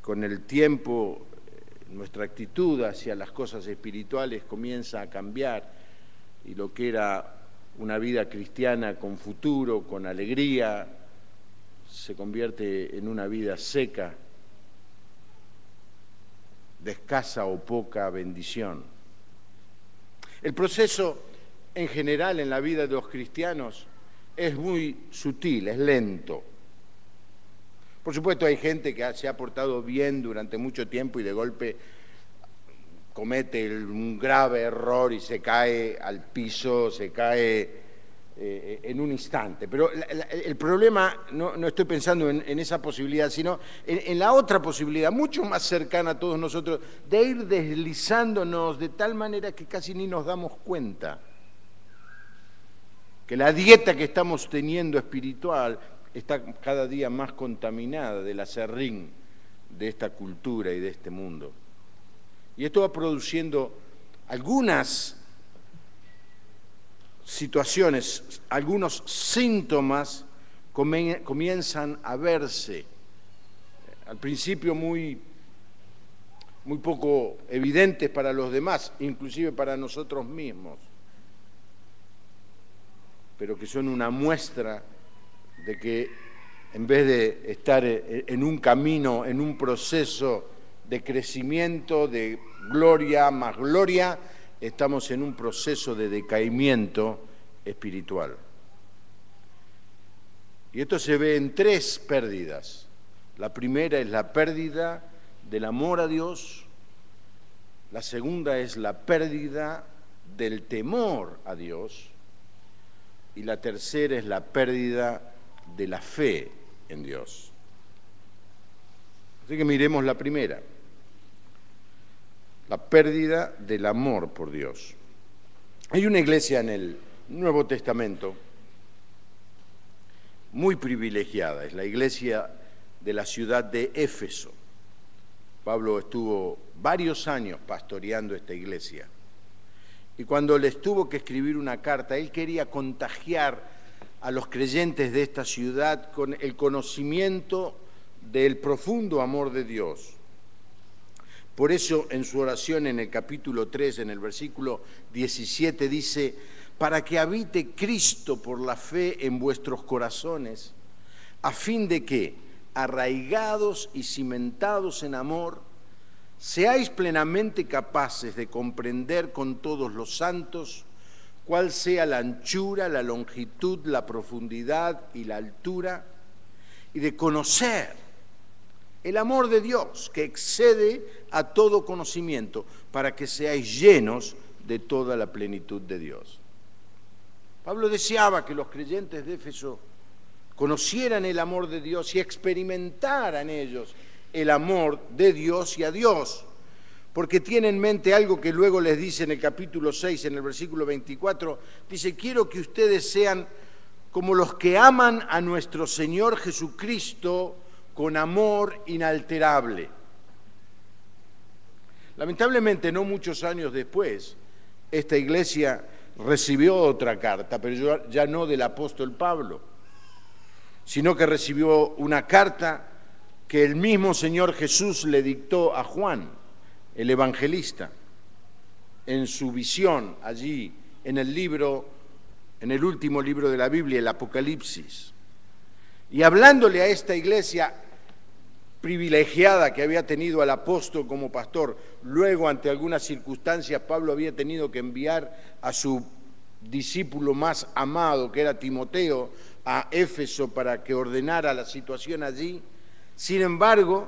con el tiempo nuestra actitud hacia las cosas espirituales comienza a cambiar y lo que era una vida cristiana con futuro, con alegría, se convierte en una vida seca, de escasa o poca bendición. El proceso en general en la vida de los cristianos es muy sutil, es lento. Por supuesto hay gente que se ha portado bien durante mucho tiempo y de golpe comete un grave error y se cae al piso, se cae en un instante. Pero el problema, no estoy pensando en esa posibilidad, sino en la otra posibilidad, mucho más cercana a todos nosotros, de ir deslizándonos de tal manera que casi ni nos damos cuenta que la dieta que estamos teniendo espiritual está cada día más contaminada del aserrín de esta cultura y de este mundo. Y esto va produciendo algunas situaciones, algunos síntomas comienzan a verse, al principio muy poco evidentes para los demás, inclusive para nosotros mismos, pero que son una muestra de que en vez de estar en un camino, en un proceso de crecimiento, de gloria más gloria, estamos en un proceso de decaimiento espiritual. Y esto se ve en tres pérdidas. La primera es la pérdida del amor a Dios, la segunda es la pérdida del temor a Dios y la tercera es la pérdida de la fe en Dios. Así que miremos la primera. La pérdida del amor por Dios. Hay una iglesia en el Nuevo Testamento muy privilegiada, es la iglesia de la ciudad de Éfeso. Pablo estuvo varios años pastoreando esta iglesia y cuando les tuvo que escribir una carta, él quería contagiar a los creyentes de esta ciudad con el conocimiento del profundo amor de Dios. Por eso en su oración en el capítulo 3, en el versículo 17, dice: para que habite Cristo por la fe en vuestros corazones, a fin de que, arraigados y cimentados en amor, seáis plenamente capaces de comprender con todos los santos cuál sea la anchura, la longitud, la profundidad y la altura, y de conocer el amor de Dios, que excede a todo conocimiento, para que seáis llenos de toda la plenitud de Dios. Pablo deseaba que los creyentes de Éfeso conocieran el amor de Dios y experimentaran ellos el amor de Dios y a Dios, porque tiene en mente algo que luego les dice en el capítulo 6, en el versículo 24, dice: quiero que ustedes sean como los que aman a nuestro Señor Jesucristo con amor inalterable. Lamentablemente, no muchos años después, esta iglesia recibió otra carta, pero ya no del apóstol Pablo, sino que recibió una carta que el mismo Señor Jesús le dictó a Juan, el evangelista, en su visión allí en el último libro de la Biblia, el Apocalipsis. Y hablándole a esta iglesia privilegiada que había tenido al apóstol como pastor, luego ante algunas circunstancias Pablo había tenido que enviar a su discípulo más amado, que era Timoteo, a Éfeso para que ordenara la situación allí. Sin embargo,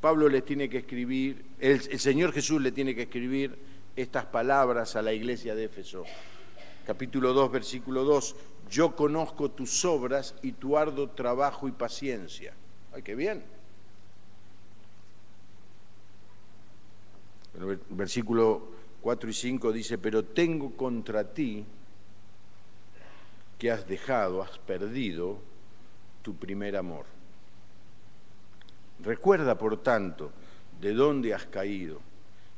Pablo les tiene que escribir, el Señor Jesús le tiene que escribir estas palabras a la iglesia de Éfeso. Capítulo 2, versículo 2: yo conozco tus obras y tu arduo trabajo y paciencia. ¡Ay, qué bien! El versículo 4 y 5 dice: pero tengo contra ti que has perdido tu primer amor. Recuerda, por tanto, de dónde has caído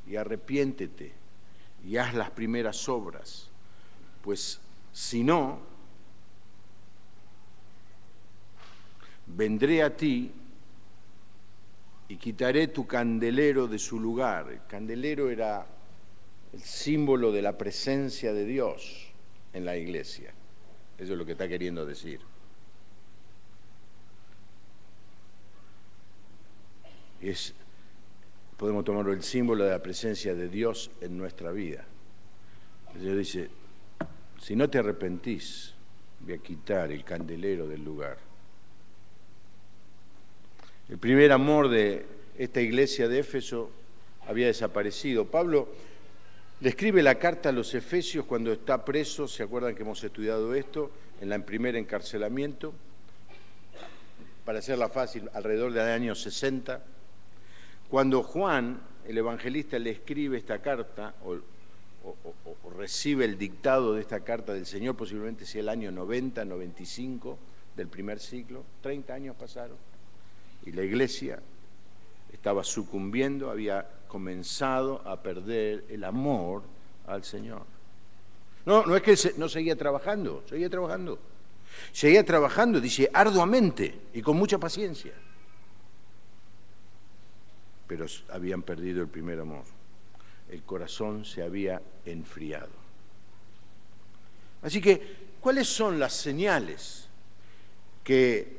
y arrepiéntete y haz las primeras obras, pues si no, vendré a ti y quitaré tu candelero de su lugar. El candelero era el símbolo de la presencia de Dios en la iglesia. Eso es lo que está queriendo decir. Podemos tomarlo el símbolo de la presencia de Dios en nuestra vida. El Señor dice, si no te arrepentís, voy a quitar el candelero del lugar. El primer amor de esta iglesia de Éfeso había desaparecido. Pablo le escribe la carta a los Efesios cuando está preso, ¿se acuerdan que hemos estudiado esto? En el primer encarcelamiento, para hacerla fácil, alrededor del año 60. Cuando Juan, el evangelista, le escribe esta carta, o recibe el dictado de esta carta del Señor, posiblemente sea el año 90, 95 del primer siglo, 30 años pasaron, y la iglesia estaba sucumbiendo, había comenzado a perder el amor al Señor. No es que no seguía trabajando, seguía trabajando, dice, arduamente y con mucha paciencia. Pero habían perdido el primer amor. El corazón se había enfriado. Así que, ¿cuáles son las señales que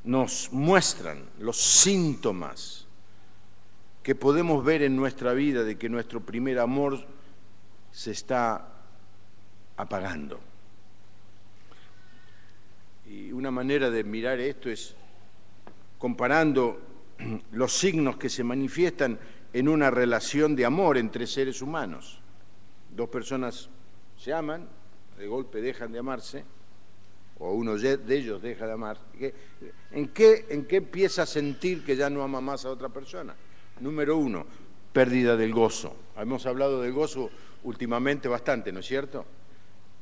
nos muestran los síntomas que podemos ver en nuestra vida de que nuestro primer amor se está apagando? Y una manera de mirar esto es comparando los signos que se manifiestan en una relación de amor entre seres humanos. Dos personas se aman, de golpe dejan de amarse, o uno de ellos deja de amar. ¿En qué empieza a sentir que ya no ama más a otra persona? Número uno, pérdida del gozo. Hemos hablado del gozo últimamente bastante, ¿no es cierto?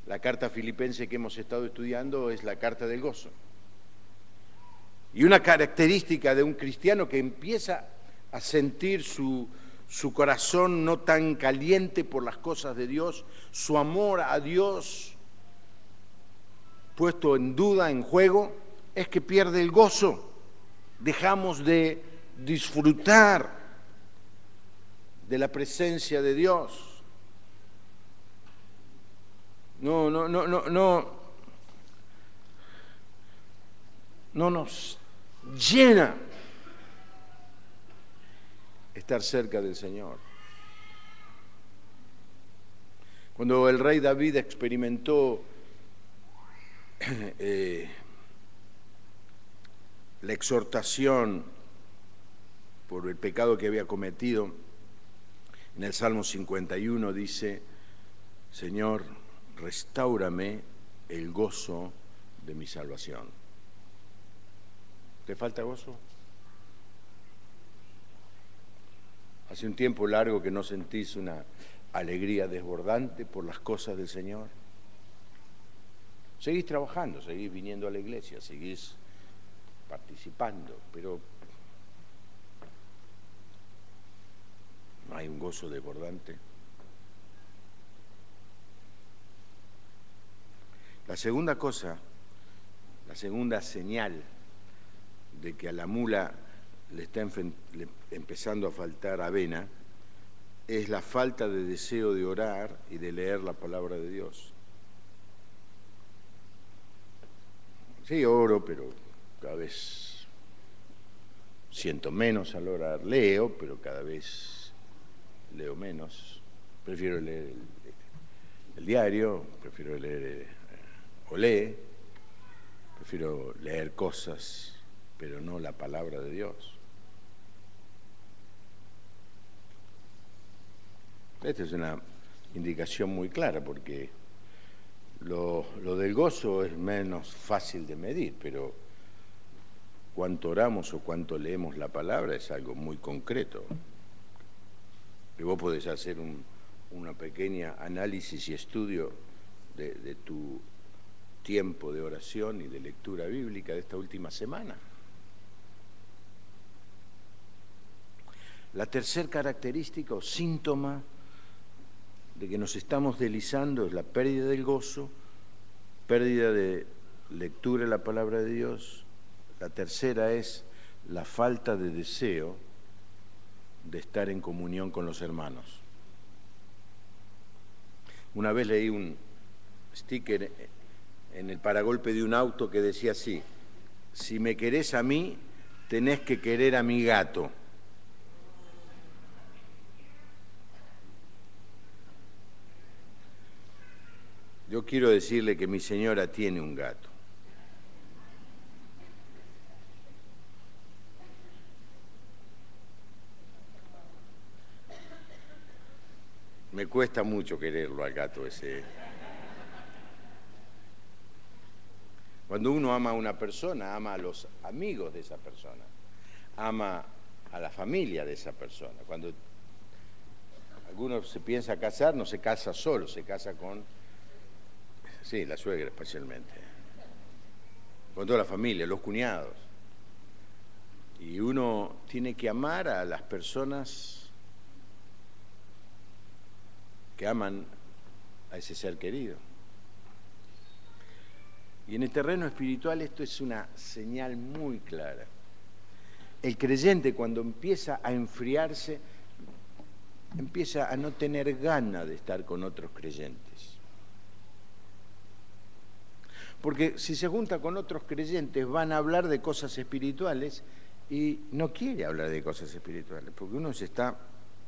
La carta filipense que hemos estado estudiando es la carta del gozo. Y una característica de un cristiano que empieza a sentir su corazón no tan caliente por las cosas de Dios, su amor a Dios puesto en duda, en juego, es que pierde el gozo. Dejamos de disfrutar de la presencia de Dios. No nos llena estar cerca del Señor. Cuando el rey David experimentó la exhortación por el pecado que había cometido, en el Salmo 51 dice, Señor, restáurame el gozo de mi salvación. ¿Te falta gozo? ¿Hace un tiempo largo que no sentís una alegría desbordante por las cosas del Señor? Seguís trabajando, seguís viniendo a la iglesia, seguís participando, pero no hay un gozo desbordante. La segunda cosa, la segunda señal de que a la mula le está empezando a faltar avena, es la falta de deseo de orar y de leer la palabra de Dios. Sí, oro, pero cada vez siento menos al orar. Leo, pero cada vez leo menos. Prefiero leer el diario, prefiero leer Olé, prefiero leer cosas, pero no la palabra de Dios. Esta es una indicación muy clara, porque lo del gozo es menos fácil de medir, pero cuánto oramos o cuánto leemos la palabra es algo muy concreto. Y vos podés hacer una pequeña análisis y estudio de tu tiempo de oración y de lectura bíblica de esta última semana. La tercera característica o síntoma de que nos estamos deslizando es la pérdida del gozo, pérdida de lectura de la palabra de Dios. La tercera es la falta de deseo de estar en comunión con los hermanos. Una vez leí un sticker en el paragolpe de un auto que decía así: si me querés a mí, tenés que querer a mi gato. Yo quiero decirle que mi señora tiene un gato. Me cuesta mucho quererlo al gato ese. Cuando uno ama a una persona, ama a los amigos de esa persona, ama a la familia de esa persona. Cuando alguno se piensa casar, no se casa solo, se casa con, sí, la suegra especialmente, con toda la familia, los cuñados. Y uno tiene que amar a las personas que aman a ese ser querido. Y en el terreno espiritual esto es una señal muy clara. El creyente, cuando empieza a enfriarse, empieza a no tener ganas de estar con otros creyentes. Porque si se junta con otros creyentes van a hablar de cosas espirituales y no quiere hablar de cosas espirituales, porque uno se está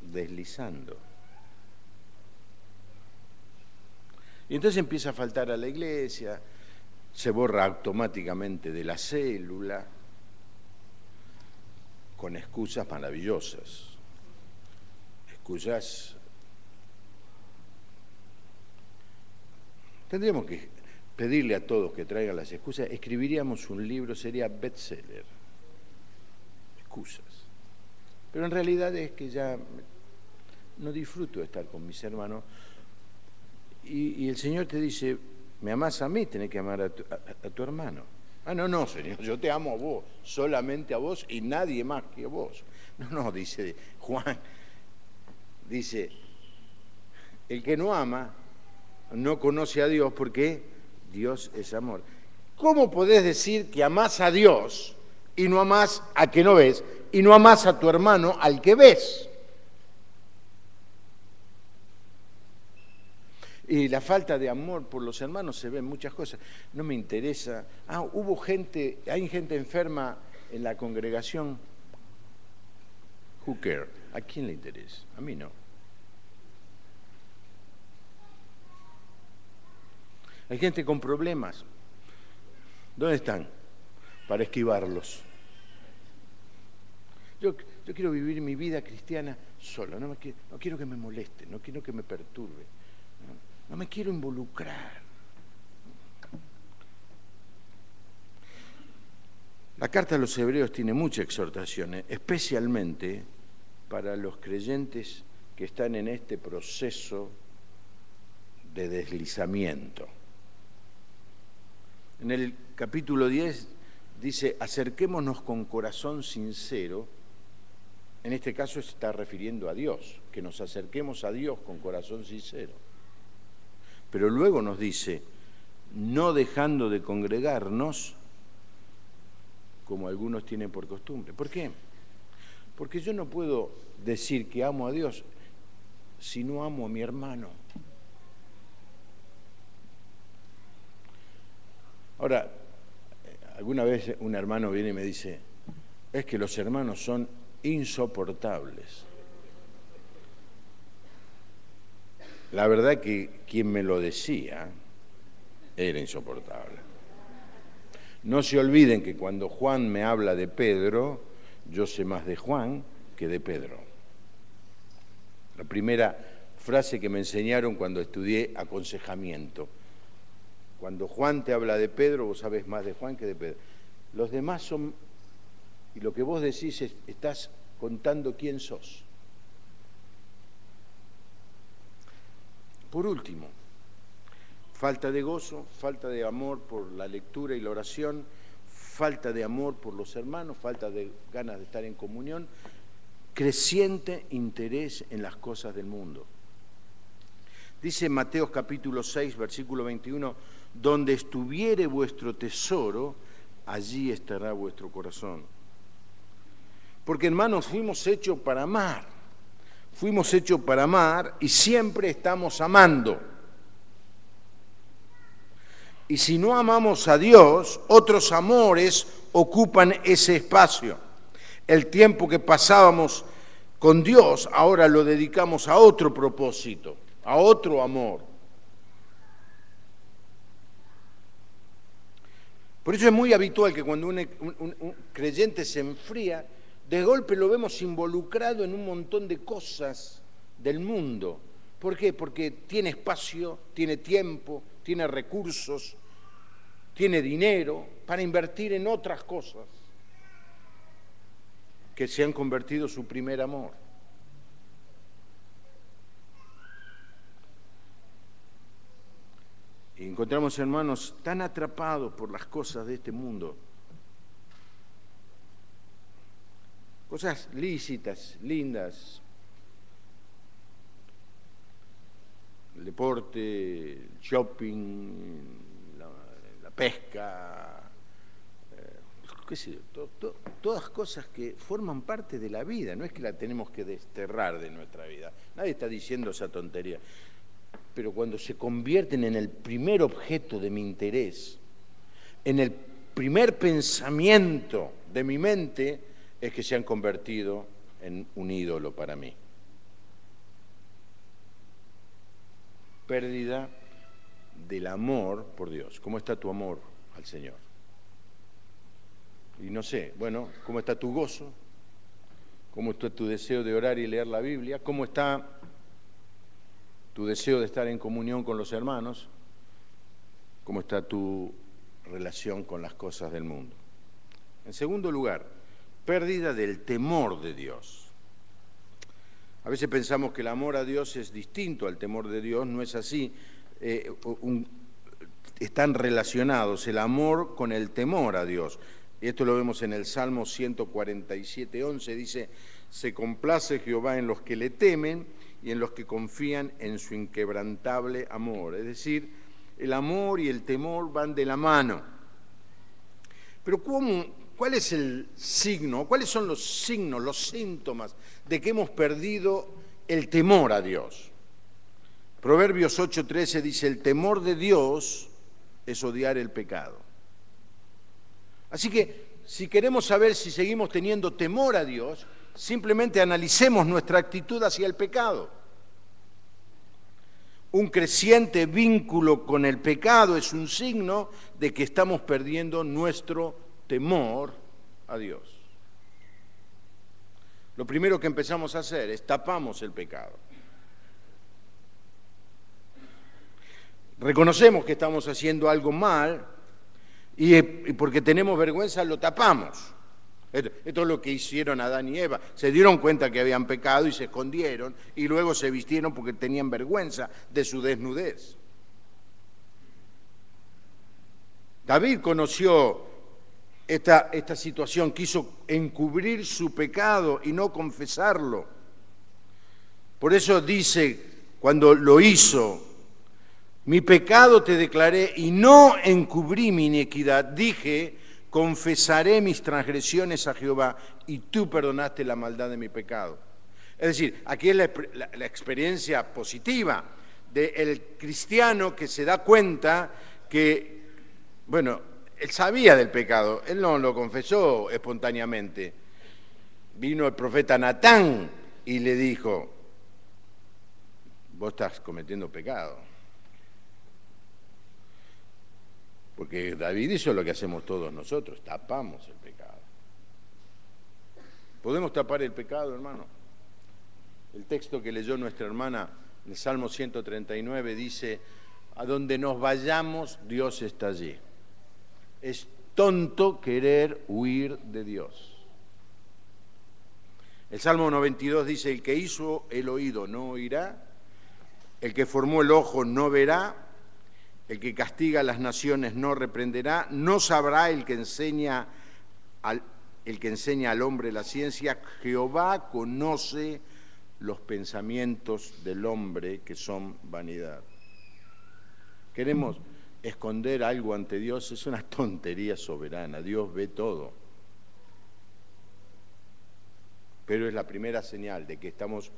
deslizando. Y entonces empieza a faltar a la iglesia, se borra automáticamente de la célula, con excusas maravillosas. Excusas. Tendríamos que pedirle a todos que traigan las excusas. Escribiríamos un libro, sería bestseller. Excusas. Pero en realidad es que ya no disfruto de estar con mis hermanos. Y el Señor te dice: me amás a mí, tenés que amar a tu hermano. Ah, no, Señor, yo te amo a vos, solamente a vos y nadie más que a vos. No, dice Juan, dice, el que no ama no conoce a Dios porque Dios es amor. ¿Cómo podés decir que amás a Dios y no amás a que no ves y no amás a tu hermano al que ves? Y la falta de amor por los hermanos se ve en muchas cosas. No me interesa. Hay gente enferma en la congregación. Who cares? ¿A quién le interesa? A mí no. Hay gente con problemas. ¿Dónde están? Para esquivarlos. Yo quiero vivir mi vida cristiana solo. No quiero que me moleste, no quiero que me perturbe. No me quiero involucrar. La carta a los Hebreos tiene muchas exhortaciones, especialmente para los creyentes que están en este proceso de deslizamiento. En el capítulo 10 dice: acerquémonos con corazón sincero. En este caso se está refiriendo a Dios, que nos acerquemos a Dios con corazón sincero. Pero luego nos dice: no dejando de congregarnos, como algunos tienen por costumbre. ¿Por qué? Porque yo no puedo decir que amo a Dios si no amo a mi hermano. Ahora, alguna vez un hermano viene y me dice: es que los hermanos son insoportables. La verdad que quien me lo decía era insoportable. No se olviden que cuando Juan me habla de Pedro, yo sé más de Juan que de Pedro. La primera frase que me enseñaron cuando estudié aconsejamiento. Cuando Juan te habla de Pedro, vos sabés más de Juan que de Pedro. Los demás son, y lo que vos decís estás contando quién sos. Por último, falta de gozo, falta de amor por la lectura y la oración, falta de amor por los hermanos, falta de ganas de estar en comunión, creciente interés en las cosas del mundo. Dice Mateo capítulo 6, versículo 21, donde estuviere vuestro tesoro, allí estará vuestro corazón. Porque, hermanos, fuimos hechos para amar. Fuimos hechos para amar y siempre estamos amando. Y si no amamos a Dios, otros amores ocupan ese espacio. El tiempo que pasábamos con Dios, ahora lo dedicamos a otro propósito, a otro amor. Por eso es muy habitual que cuando un creyente se enfría, de golpe lo vemos involucrado en un montón de cosas del mundo. ¿Por qué? Porque tiene espacio, tiene tiempo, tiene recursos, tiene dinero para invertir en otras cosas que se han convertido en su primer amor. Y encontramos hermanos tan atrapados por las cosas de este mundo, cosas lícitas, lindas, el deporte, el shopping, la pesca, qué sé yo, todas cosas que forman parte de la vida, no es que la tenemos que desterrar de nuestra vida, nadie está diciendo esa tontería, pero cuando se convierten en el primer objeto de mi interés, en el primer pensamiento de mi mente, es que se han convertido en un ídolo para mí. Pérdida del amor por Dios. ¿Cómo está tu amor al Señor? Y no sé, bueno, ¿cómo está tu gozo? ¿Cómo está tu deseo de orar y leer la Biblia? ¿Cómo está tu deseo de estar en comunión con los hermanos? ¿Cómo está tu relación con las cosas del mundo? En segundo lugar, pérdida del temor de Dios. A veces pensamos que el amor a Dios es distinto al temor de Dios, no es así. Están relacionados el amor con el temor a Dios. Y esto lo vemos en el Salmo 147:11, dice: se complace Jehová en los que le temen y en los que confían en su inquebrantable amor. Es decir, el amor y el temor van de la mano. Pero ¿cuál es el signo? ¿Cuáles son los signos, los síntomas de que hemos perdido el temor a Dios? Proverbios 8:13 dice: el temor de Dios es odiar el pecado. Así que, si queremos saber si seguimos teniendo temor a Dios, simplemente analicemos nuestra actitud hacia el pecado. Un creciente vínculo con el pecado es un signo de que estamos perdiendo nuestro temor a Dios. Lo primero que empezamos a hacer es tapamos el pecado. Reconocemos que estamos haciendo algo mal y porque tenemos vergüenza lo tapamos. Esto es lo que hicieron Adán y Eva. Se dieron cuenta que habían pecado y se escondieron y luego se vistieron porque tenían vergüenza de su desnudez. David conoció esta situación, quiso encubrir su pecado y no confesarlo. Por eso dice, cuando lo hizo: mi pecado te declaré y no encubrí mi iniquidad. Dije: confesaré mis transgresiones a Jehová y tú perdonaste la maldad de mi pecado. Es decir, aquí es la experiencia positiva del cristiano que se da cuenta que, bueno, él sabía del pecado, él no lo confesó espontáneamente. Vino el profeta Natán y le dijo: vos estás cometiendo pecado. Porque David hizo lo que hacemos todos nosotros, tapamos el pecado. ¿Podemos tapar el pecado, hermano? El texto que leyó nuestra hermana, el Salmo 139, dice: a donde nos vayamos, Dios está allí. Es tonto querer huir de Dios. El Salmo 92 dice: el que hizo el oído no oirá, el que formó el ojo no verá, el que castiga a las naciones no reprenderá, no sabrá el que enseña al hombre la ciencia. Jehová conoce los pensamientos del hombre, que son vanidad. Queremos esconder algo ante Dios, es una tontería soberana. Dios ve todo. pero es la primera señal de que estamos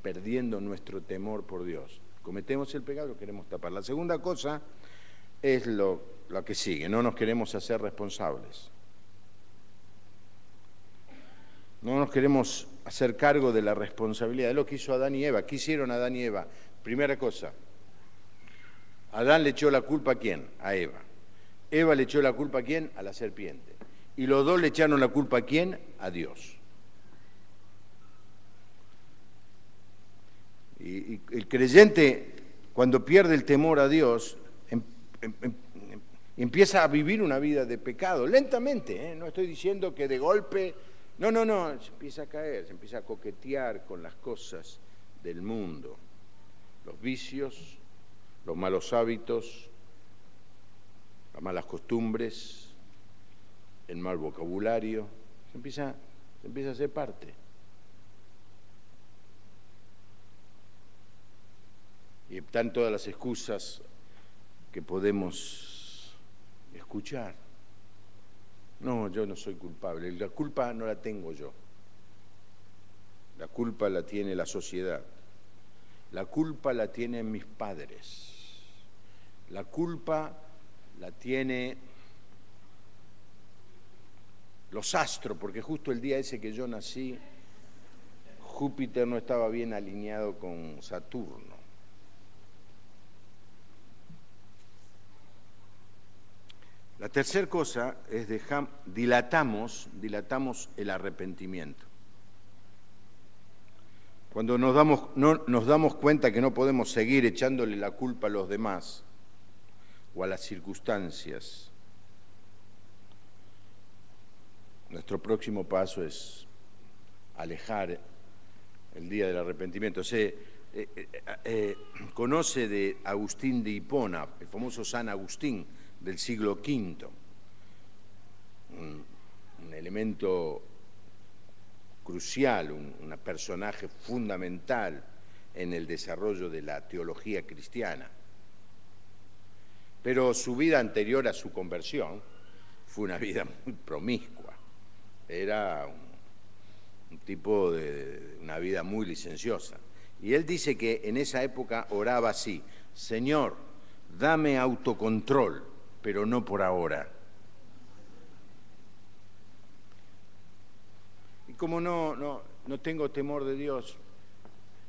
perdiendo nuestro temor por Dios. Cometemos el pecado, lo queremos tapar. La segunda cosa es lo que sigue, no nos queremos hacer responsables. No nos queremos hacer cargo de la responsabilidad. Es lo que hizo Adán y Eva. ¿Qué hicieron Adán y Eva? Primera cosa, Adán le echó la culpa ¿a quién? A Eva. Eva le echó la culpa ¿a quién? A la serpiente. Y los dos le echaron la culpa ¿a quién? A Dios. Y el creyente, cuando pierde el temor a Dios, empieza a vivir una vida de pecado, lentamente, ¿eh? No estoy diciendo que de golpe, no, se empieza a caer, se empieza a coquetear con las cosas del mundo, los vicios, los malos hábitos, las malas costumbres, el mal vocabulario, se empieza a ser parte. Y están todas las excusas que podemos escuchar. No, yo no soy culpable. La culpa no la tengo yo. La culpa la tiene la sociedad. La culpa la tienen mis padres. La culpa la tiene los astros, porque justo el día ese que yo nací, Júpiter no estaba bien alineado con Saturno. La tercera cosa es dilatamos el arrepentimiento. Cuando nos damos cuenta que no podemos seguir echándole la culpa a los demás o a las circunstancias, nuestro próximo paso es alejar el día del arrepentimiento. Conoce de Agustín de Hipona, el famoso San Agustín del siglo V, un elemento crucial, un personaje fundamental en el desarrollo de la teología cristiana. Pero su vida anterior a su conversión fue una vida muy promiscua. Era un tipo de una vida muy licenciosa. Y él dice que en esa época oraba así: Señor, dame autocontrol, pero no por ahora. Y como no tengo temor de Dios,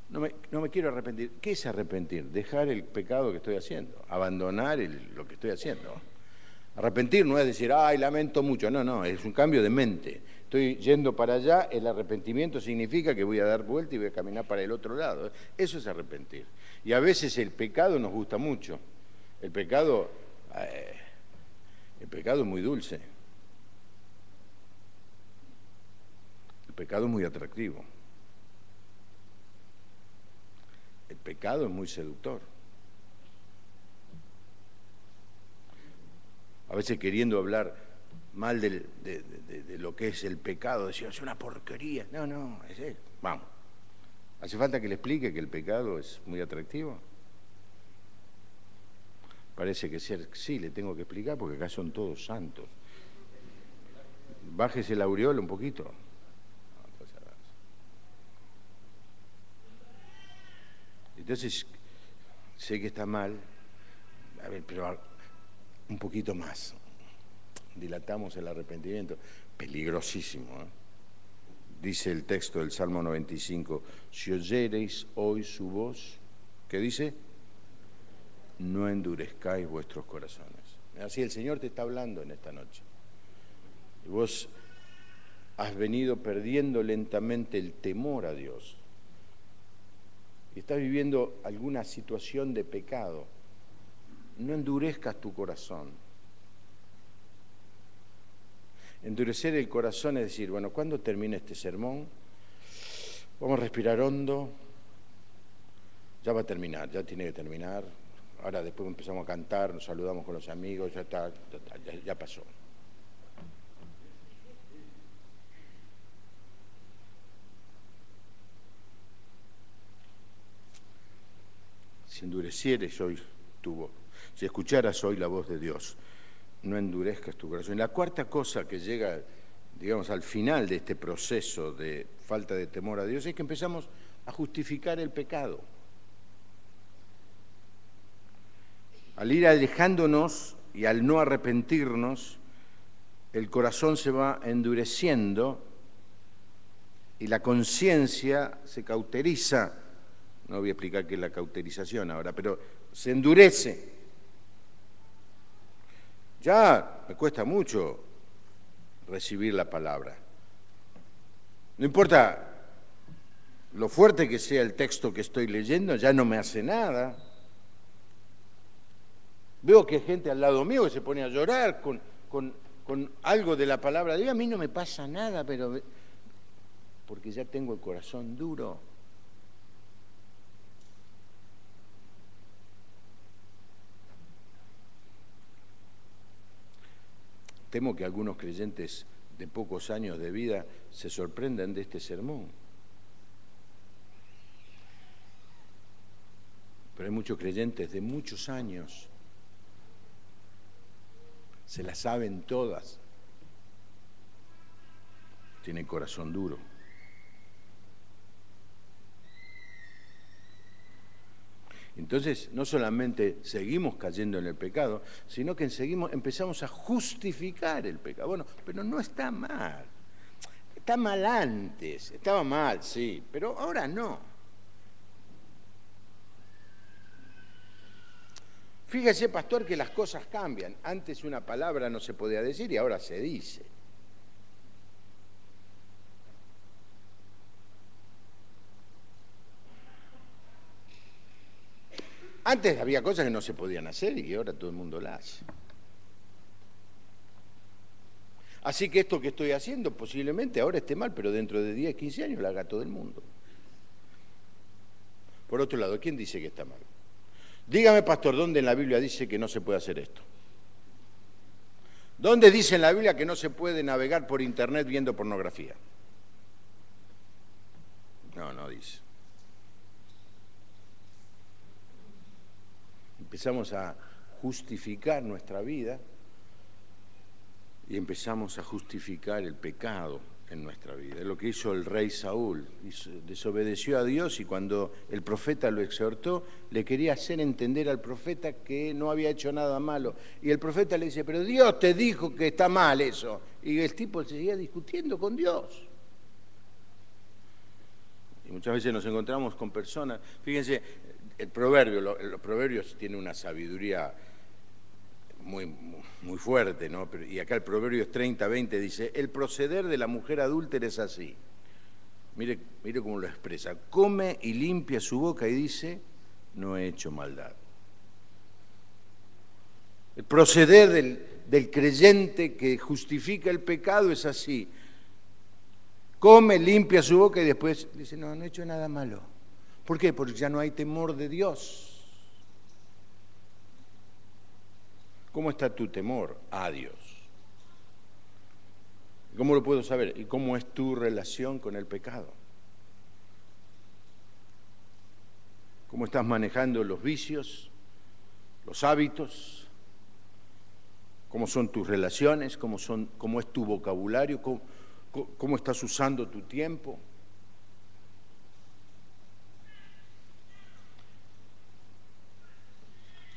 no me quiero arrepentir. ¿Qué es arrepentir? Dejar el pecado que estoy haciendo, abandonar lo que estoy haciendo. Arrepentir no es decir, ay, lamento mucho, no, es un cambio de mente. Estoy yendo para allá, el arrepentimiento significa que voy a dar vuelta y voy a caminar para el otro lado. Eso es arrepentir. Y a veces el pecado nos gusta mucho. El pecado es muy dulce. El pecado es muy atractivo. El pecado es muy seductor. A veces queriendo hablar mal de lo que es el pecado, decir, es una porquería. No, es él. Vamos. ¿Hace falta que le explique que el pecado es muy atractivo? Parece que sí, le tengo que explicar porque acá son todos santos. Bájese la aureola un poquito. Entonces, sé que está mal, a ver, pero un poquito más. Dilatamos el arrepentimiento. Peligrosísimo, ¿eh? Dice el texto del Salmo 95, si oyereis hoy su voz, ¿qué dice? No endurezcáis vuestros corazones. Así el Señor te está hablando en esta noche. Y vos has venido perdiendo lentamente el temor a Dios. Y estás viviendo alguna situación de pecado. No endurezcas tu corazón. Endurecer el corazón es decir, bueno, ¿cuándo termine este sermón? Vamos a respirar hondo. Ya va a terminar, ya tiene que terminar. Ahora después empezamos a cantar, nos saludamos con los amigos, ya pasó. Si endurecieres hoy tu voz, si escucharas hoy la voz de Dios, no endurezcas tu corazón. Y la cuarta cosa que llega digamos, al final de este proceso de falta de temor a Dios, es que empezamos a justificar el pecado. Al ir alejándonos y al no arrepentirnos, el corazón se va endureciendo y la conciencia se cauteriza. No voy a explicar qué es la cauterización ahora, pero se endurece. Ya me cuesta mucho recibir la palabra. No importa lo fuerte que sea el texto que estoy leyendo, ya no me hace nada. Veo que hay gente al lado mío que se pone a llorar con algo de la palabra de Dios. A mí no me pasa nada, pero porque ya tengo el corazón duro. Temo que algunos creyentes de pocos años de vida se sorprendan de este sermón. Pero hay muchos creyentes de muchos años. Se las saben todas. Tienen corazón duro. Entonces, no solamente seguimos cayendo en el pecado, sino que empezamos a justificar el pecado. Bueno, pero no está mal. Está mal antes. Estaba mal, sí, pero ahora no. Fíjese, pastor, que las cosas cambian. Antes una palabra no se podía decir y ahora se dice. Antes había cosas que no se podían hacer y ahora todo el mundo las hace. Así que esto que estoy haciendo posiblemente ahora esté mal, pero dentro de 10, 15 años lo haga todo el mundo. Por otro lado, ¿quién dice que está mal? Dígame, pastor, ¿dónde en la Biblia dice que no se puede hacer esto? ¿Dónde dice en la Biblia que no se puede navegar por internet viendo pornografía? No dice. Empezamos a justificar nuestra vida y empezamos a justificar el pecado en nuestra vida. Es lo que hizo el rey Saúl. Desobedeció a Dios y cuando el profeta lo exhortó, le quería hacer entender al profeta que no había hecho nada malo. Y el profeta le dice, pero Dios te dijo que está mal eso. Y el tipo seguía discutiendo con Dios. Y muchas veces nos encontramos con personas, fíjense, los proverbios tienen una sabiduría muy fuerte, ¿no? Y acá el Proverbios 30:20 dice, el proceder de la mujer adúltera es así. Mire cómo lo expresa. Come y limpia su boca y dice, no he hecho maldad. El proceder del creyente que justifica el pecado es así. Come, limpia su boca y después dice, no he hecho nada malo. ¿Por qué? Porque ya no hay temor de Dios. ¿Cómo está tu temor a Dios? ¿Cómo lo puedo saber? ¿Y cómo es tu relación con el pecado? ¿Cómo estás manejando los vicios, los hábitos? ¿Cómo son tus relaciones? ¿Cómo es tu vocabulario? ¿Cómo estás usando tu tiempo?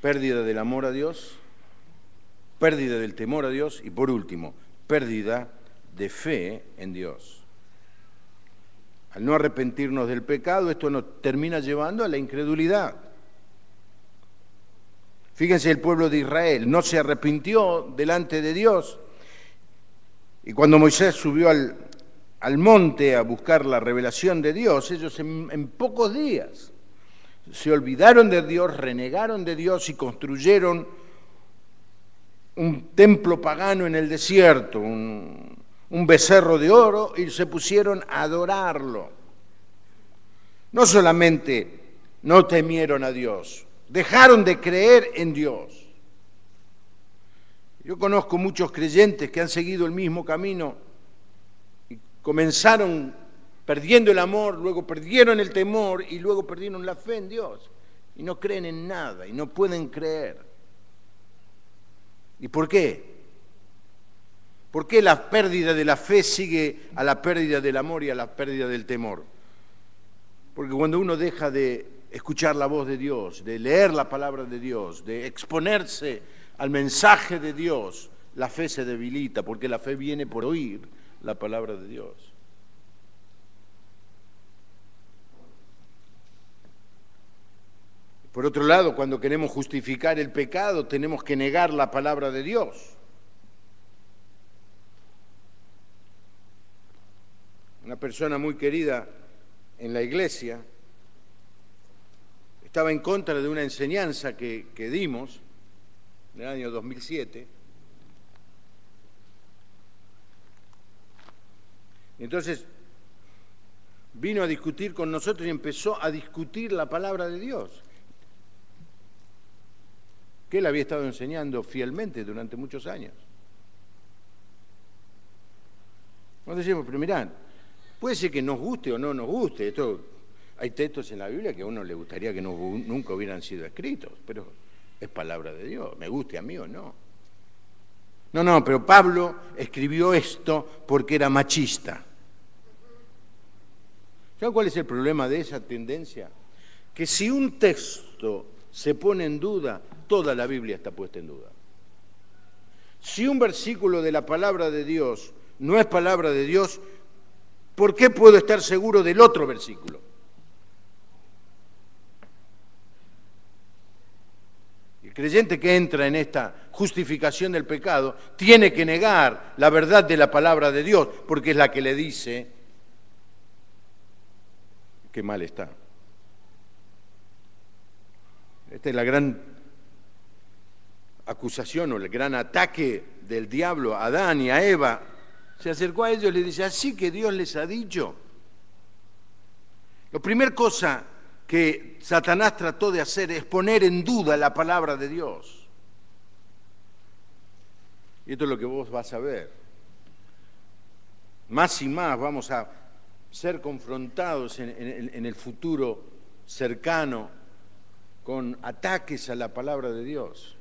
Pérdida del amor a Dios, pérdida del temor a Dios y, por último, pérdida de fe en Dios. Al no arrepentirnos del pecado, esto nos termina llevando a la incredulidad. Fíjense, el pueblo de Israel no se arrepintió delante de Dios. Y cuando Moisés subió al monte a buscar la revelación de Dios, ellos en pocos días se olvidaron de Dios, renegaron de Dios y construyeron un templo pagano en el desierto, un becerro de oro, y se pusieron a adorarlo. No solamente no temieron a Dios, dejaron de creer en Dios. Yo conozco muchos creyentes que han seguido el mismo camino y comenzaron perdiendo el amor, luego perdieron el temor y luego perdieron la fe en Dios. Y no creen en nada y no pueden creer. ¿Y por qué? ¿Por qué la pérdida de la fe sigue a la pérdida del amor y a la pérdida del temor? Porque cuando uno deja de escuchar la voz de Dios, de leer la palabra de Dios, de exponerse al mensaje de Dios, la fe se debilita, porque la fe viene por oír la palabra de Dios. Por otro lado, cuando queremos justificar el pecado, tenemos que negar la palabra de Dios. Una persona muy querida en la iglesia estaba en contra de una enseñanza que dimos en el año 2007. Entonces vino a discutir con nosotros y empezó a discutir la palabra de Dios, que él había estado enseñando fielmente durante muchos años. Nosotros decimos, pero mirá, puede ser que nos guste o no nos guste. Hay textos en la Biblia que a uno le gustaría que nunca hubieran sido escritos, pero es palabra de Dios, me guste a mí o no. No, pero Pablo escribió esto porque era machista. ¿Saben cuál es el problema de esa tendencia? Que si un texto se pone en duda, toda la Biblia está puesta en duda. Si un versículo de la palabra de Dios no es palabra de Dios, ¿por qué puedo estar seguro del otro versículo? El creyente que entra en esta justificación del pecado tiene que negar la verdad de la palabra de Dios, porque es la que le dice que mal está. Esta es la gran acusación o el gran ataque del diablo a Adán y a Eva. Se acercó a ellos y les dice, así que Dios les ha dicho. La primera cosa que Satanás trató de hacer es poner en duda la palabra de Dios. Y esto es lo que vos vas a ver. Más y más vamos a ser confrontados en el futuro cercano con ataques a la palabra de Dios.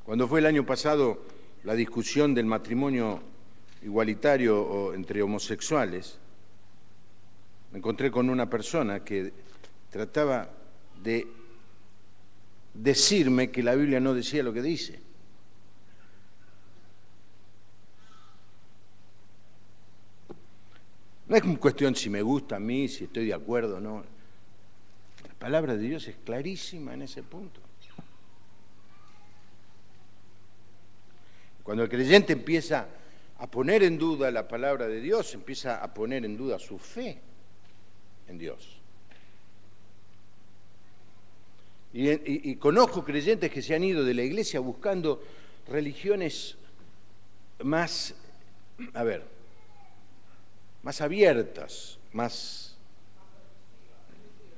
Cuando fue el año pasado la discusión del matrimonio igualitario entre homosexuales, me encontré con una persona que trataba de decirme que la Biblia no decía lo que dice. No es cuestión si me gusta a mí, si estoy de acuerdo o no. La palabra de Dios es clarísima en ese punto. Cuando el creyente empieza a poner en duda la palabra de Dios, empieza a poner en duda su fe en Dios. Y conozco creyentes que se han ido de la iglesia buscando religiones más abiertas, más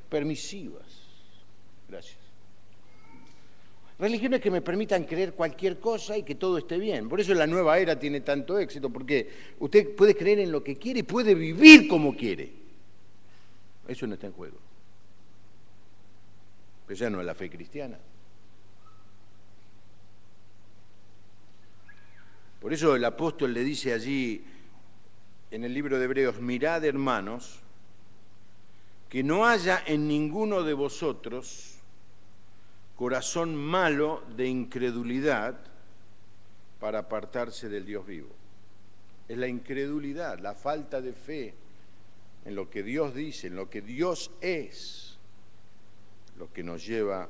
permisivas. Gracias. Religiones que me permitan creer cualquier cosa y que todo esté bien. Por eso la nueva era tiene tanto éxito, porque usted puede creer en lo que quiere y puede vivir como quiere. Eso no está en juego. Pero ya no es la fe cristiana. Por eso el apóstol le dice allí en el libro de Hebreos, mirad, hermanos, que no haya en ninguno de vosotros corazón malo de incredulidad para apartarse del Dios vivo. Es la incredulidad, la falta de fe en lo que Dios dice, en lo que Dios es, lo que nos lleva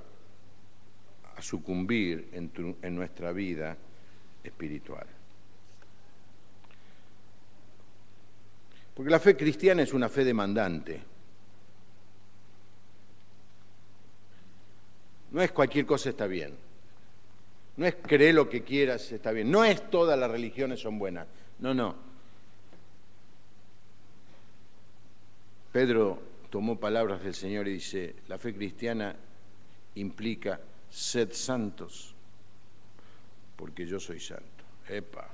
a sucumbir en nuestra vida espiritual. Porque la fe cristiana es una fe demandante. No es cualquier cosa está bien. No es creer lo que quieras está bien. No es todas las religiones son buenas. No. Pedro tomó palabras del Señor y dice, la fe cristiana implica sed santos, porque yo soy santo. ¡Epa!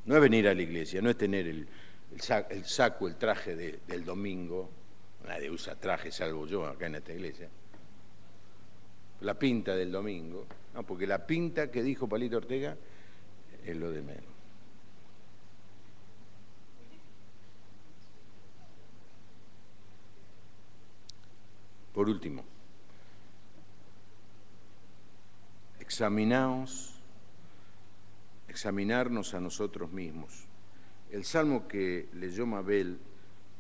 No es venir a la iglesia, no es tener el saco, el traje del domingo, Nadie usa traje salvo yo acá en esta iglesia. La pinta del domingo. No, porque la pinta que dijo Palito Ortega es lo de menos. Por último, examinarnos a nosotros mismos. El salmo que leyó Mabel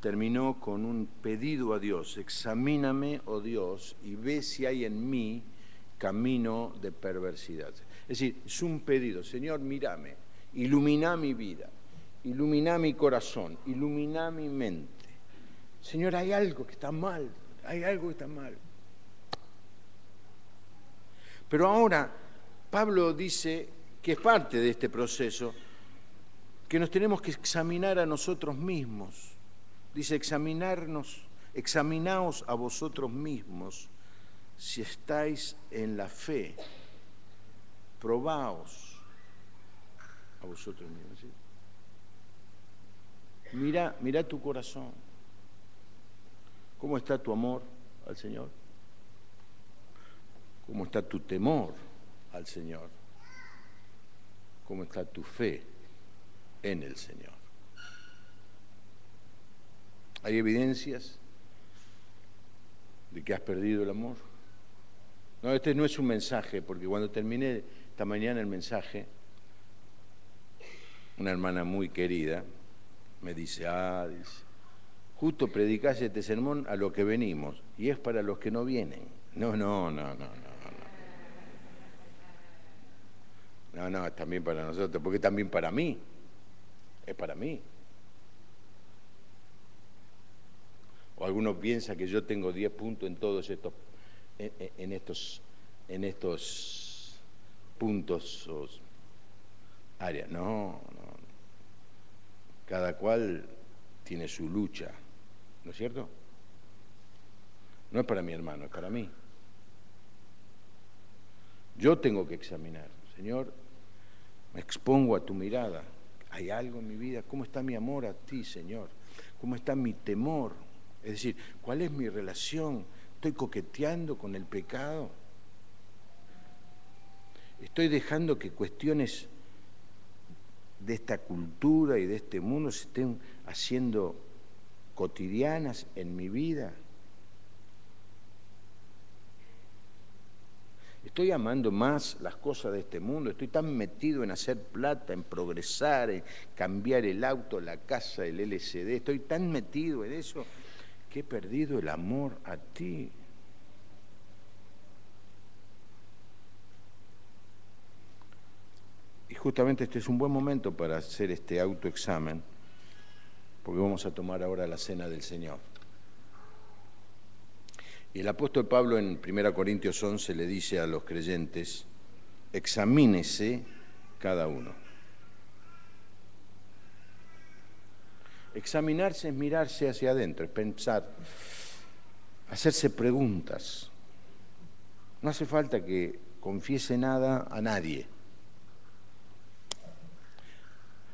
terminó con un pedido a Dios: examíname, oh Dios, y ve si hay en mí camino de perversidad. Es decir, es un pedido: Señor, mírame, ilumina mi vida, ilumina mi corazón, ilumina mi mente. Señor, hay algo que está mal, hay algo que está mal. Pero ahora Pablo dice que es parte de este proceso, que nos tenemos que examinar a nosotros mismos. Dice, examinaos a vosotros mismos si estáis en la fe, probaos a vosotros mismos. ¿Sí? Mira tu corazón. ¿Cómo está tu amor al Señor? ¿Cómo está tu temor al Señor? ¿Cómo está tu fe en el Señor? ¿Hay evidencias de que has perdido el amor? No, este no es un mensaje, porque cuando terminé esta mañana el mensaje, una hermana muy querida me dice, justo predicás este sermón a lo que venimos, y es para los que no vienen. No, es también para nosotros, porque es también para mí, es para mí. O algunos piensan que yo tengo 10 puntos en todos en estos puntos o áreas. No. Cada cual tiene su lucha, ¿no es cierto? No es para mi hermano, es para mí. Yo tengo que examinar, Señor, me expongo a tu mirada. ¿Hay algo en mi vida? ¿Cómo está mi amor a ti, Señor? ¿Cómo está mi temor? Es decir, ¿cuál es mi relación? ¿Estoy coqueteando con el pecado? ¿Estoy dejando que cuestiones de esta cultura y de este mundo se estén haciendo cotidianas en mi vida? ¿Estoy amando más las cosas de este mundo? ¿Estoy tan metido en hacer plata, en progresar, en cambiar el auto, la casa, el LCD? ¿Estoy tan metido en eso que he perdido el amor a ti? Y justamente este es un buen momento para hacer este autoexamen, porque vamos a tomar ahora la cena del Señor. Y el apóstol Pablo en 1 Corintios 11 le dice a los creyentes, examínese cada uno. Examinarse es mirarse hacia adentro, es pensar, hacerse preguntas. No hace falta que confiese nada a nadie.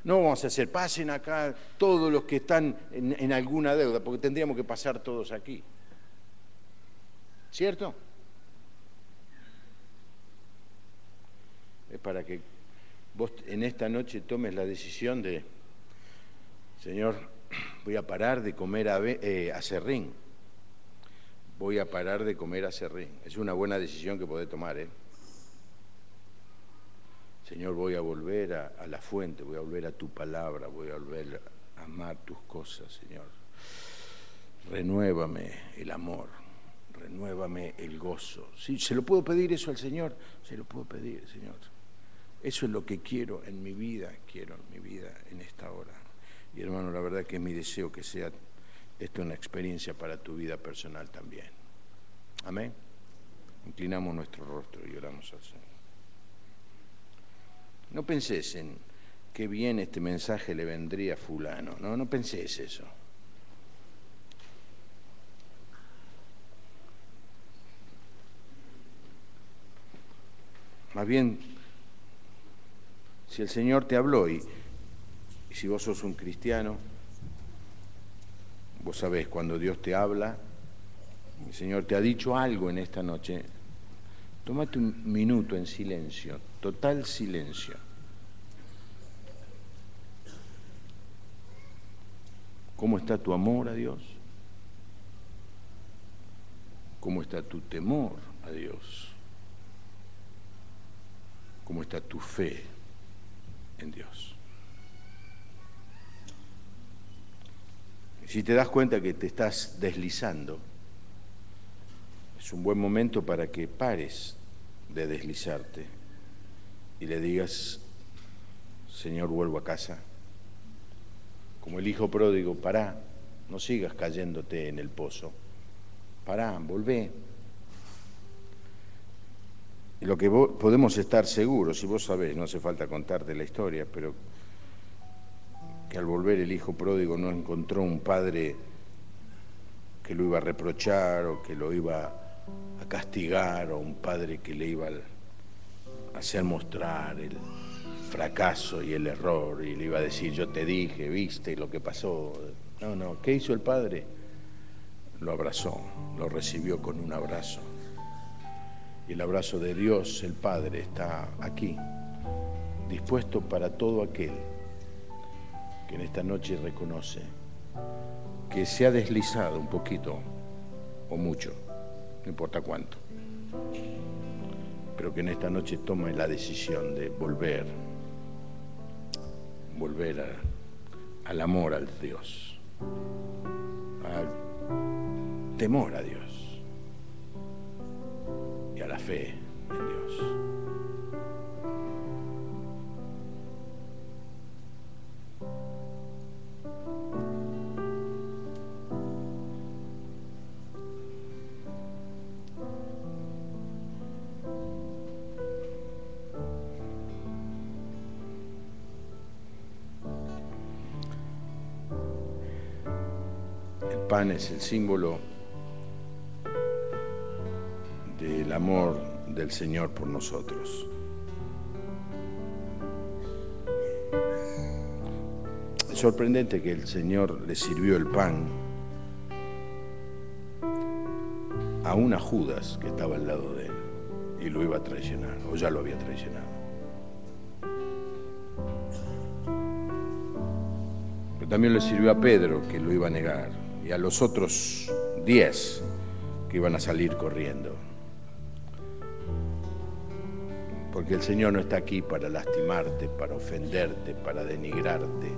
No vamos a hacer, pasen acá todos los que están en alguna deuda, porque tendríamos que pasar todos aquí. ¿Cierto? Es para que vos en esta noche tomes la decisión de, Señor, voy a parar de comer aserrín. Voy a parar de comer aserrín. Es una buena decisión que podés tomar, ¿eh? Señor, voy a volver a la fuente, voy a volver a tu palabra, voy a volver a amar tus cosas, Señor. Renuévame el amor, renuévame el gozo. ¿Sí? ¿Se lo puedo pedir eso al Señor? Se lo puedo pedir, Señor. Eso es lo que quiero en mi vida en esta hora. Y hermano, la verdad que es mi deseo que sea esto una experiencia para tu vida personal también. Amén. Inclinamos nuestro rostro y oramos al Señor. No pensés en qué bien este mensaje le vendría a fulano, no pensés eso. Más bien, si el Señor te habló y si vos sos un cristiano, Vos sabés, cuando Dios te habla, el Señor te ha dicho algo en esta noche, tómate un minuto en silencio, total silencio. ¿Cómo está tu amor a Dios? ¿Cómo está tu temor a Dios? ¿Cómo está tu fe en Dios? Si te das cuenta que te estás deslizando, es un buen momento para que pares de deslizarte y le digas, Señor, vuelvo a casa. Como el hijo pródigo, pará, no sigas cayéndote en el pozo. Pará, volvé. Y lo que podemos estar seguros, si vos sabés, no hace falta contarte la historia, pero que al volver el hijo pródigo no encontró un padre que lo iba a reprochar o que lo iba a castigar, o un padre que le iba a hacer mostrar el fracaso y el error y le iba a decir, yo te dije, viste lo que pasó. No, ¿qué hizo el padre? Lo abrazó, lo recibió con un abrazo. Y el abrazo de Dios, el Padre, está aquí, dispuesto para todo aquel que en esta noche reconoce que se ha deslizado un poquito o mucho, no importa cuánto, pero que en esta noche tome la decisión de volver al amor al Dios, al temor a Dios y a la fe en Dios. El pan es el símbolo del amor del Señor por nosotros. Es sorprendente que el Señor le sirvió el pan a una Judas que estaba al lado de él y lo iba a traicionar, o ya lo había traicionado. Pero también le sirvió a Pedro, que lo iba a negar, y a los otros 10 que iban a salir corriendo. Porque el Señor no está aquí para lastimarte, para ofenderte, para denigrarte,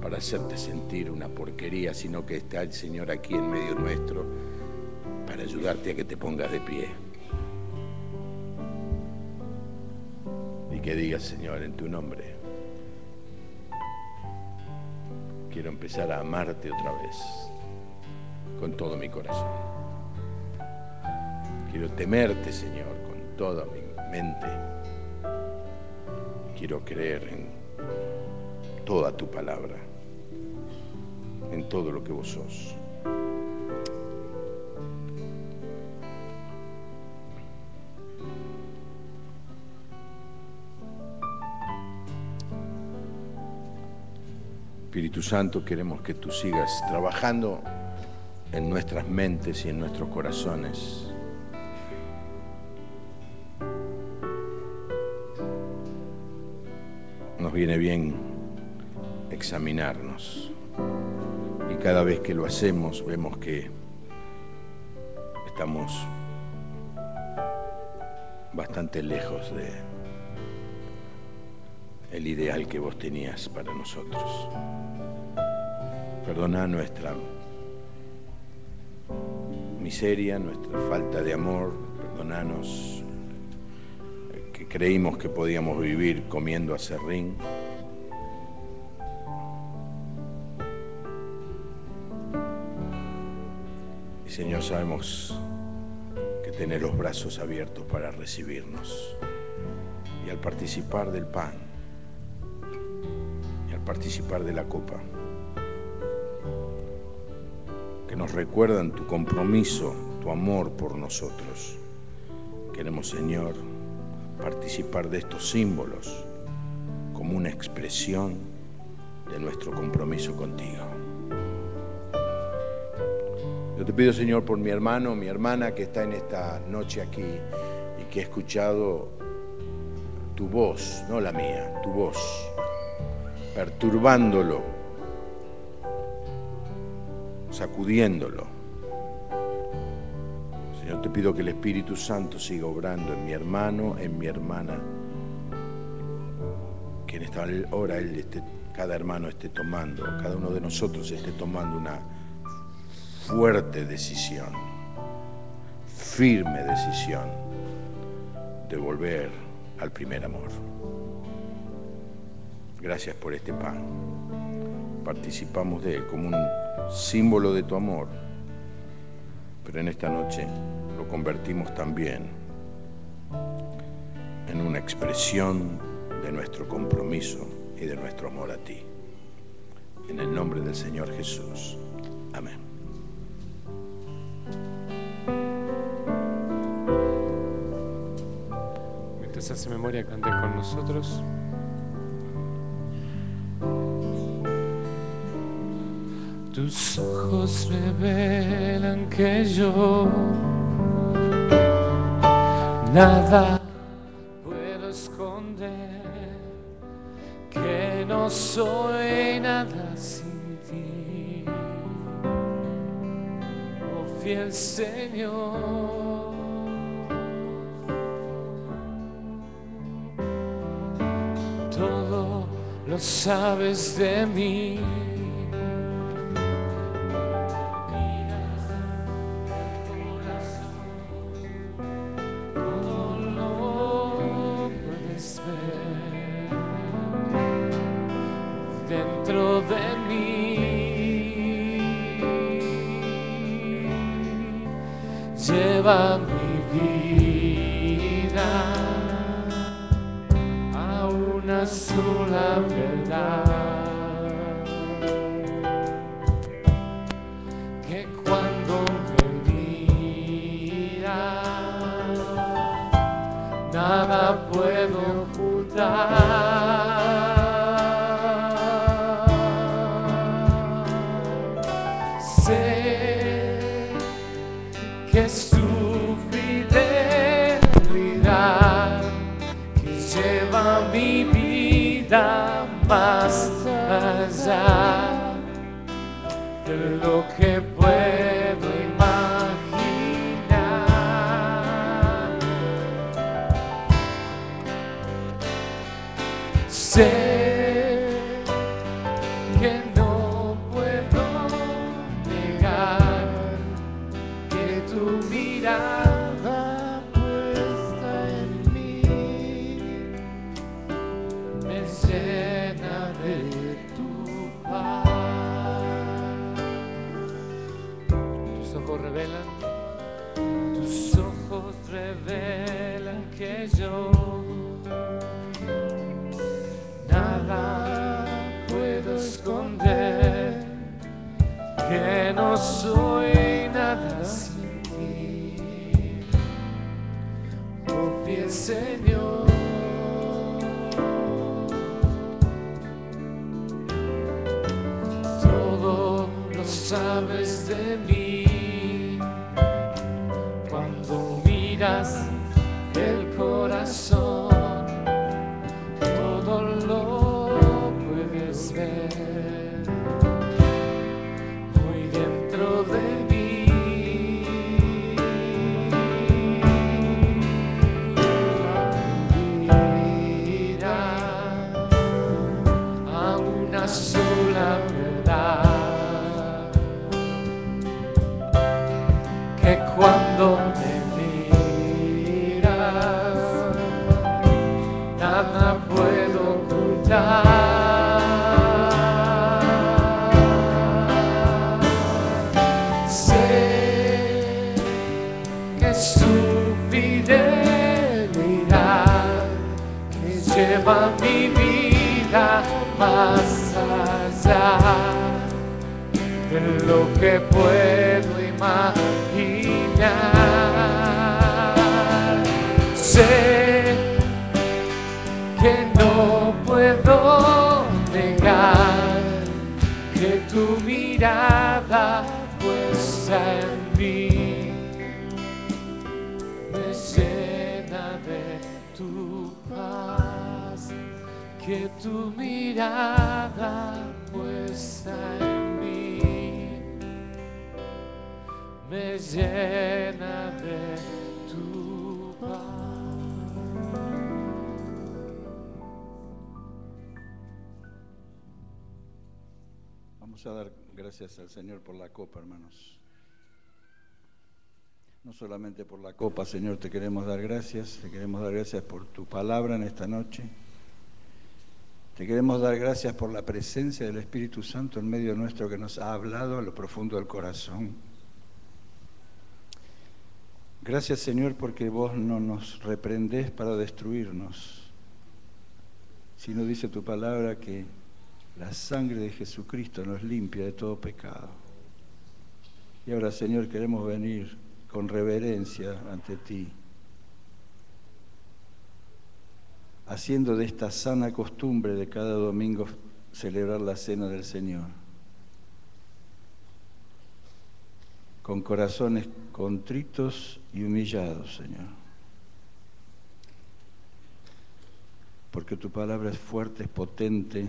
para hacerte sentir una porquería, sino que está el Señor aquí en medio nuestro para ayudarte a que te pongas de pie. Y que digas, Señor, en tu nombre, quiero empezar a amarte otra vez, con todo mi corazón. Quiero temerte, Señor, con toda mi mente. Quiero creer en toda tu palabra, en todo lo que vos sos. Espíritu Santo, queremos que tú sigas trabajando en nuestras mentes y en nuestros corazones. Nos viene bien examinarnos y cada vez que lo hacemos vemos que estamos bastante lejos de el ideal que vos tenías para nosotros. Perdona nuestra miseria, nuestra falta de amor, perdonanos que creímos que podíamos vivir comiendo aserrín. Y Señor, sabemos que tenés los brazos abiertos para recibirnos. Y al participar del pan, y al participar de la copa, que nos recuerdan tu compromiso, tu amor por nosotros. Queremos, Señor, participar de estos símbolos como una expresión de nuestro compromiso contigo. Yo te pido, Señor, por mi hermano, mi hermana que está en esta noche aquí y que ha escuchado tu voz, no la mía, tu voz, perturbándolo, sacudiéndolo. Señor, te pido que el Espíritu Santo siga obrando en mi hermano, en mi hermana, que en esta hora cada hermano esté tomando, cada uno de nosotros esté tomando una fuerte decisión, firme decisión de volver al primer amor. Gracias por este pan. Participamos de él como un símbolo de tu amor, pero en esta noche lo convertimos también en una expresión de nuestro compromiso y de nuestro amor a ti. En el nombre del Señor Jesús. Amén. Mientras hace memoria, cante con nosotros. Tus ojos revelan que yo nada puedo esconder, que no soy nada sin ti, oh fiel Señor. Todo lo sabes de mí. Dentro de mí, lleva mi vida a una sola verdad, que cuando me mira nada puedo ocultar. Sé que es tu fidelidad que lleva mi vida más allá de lo que puedo imaginar. Sé que no puedo negar que tu mirada puesta en mí me llena de tu paz. Tus ojos revelan que yo nada puedo esconder, que no soy nada sin ti, oh fiel Señor. Todo lo sabes de mí, cuando miras el corazón, todo lo puedes ver muy dentro de mí. Mira a una sola verdad, que cuando me miras nada puedo ocultar. Sé que es tu fidelidad que lleva mi vida más allá de lo que puedo imaginar. Sé que no puedo negar que tu mirada puesta en paz, que tu mirada puesta en mí me llena de tu paz. Vamos a dar gracias al Señor por la copa, hermanos. No solamente por la copa, Señor, te queremos dar gracias por tu palabra en esta noche. Te queremos dar gracias por la presencia del Espíritu Santo en medio nuestro que nos ha hablado a lo profundo del corazón. Gracias, Señor, porque vos no nos reprendés para destruirnos, sino dice tu palabra que la sangre de Jesucristo nos limpia de todo pecado. Y ahora, Señor, queremos venir con reverencia ante ti, haciendo de esta sana costumbre de cada domingo celebrar la cena del Señor, con corazones contritos y humillados, Señor, porque tu palabra es fuerte, es potente,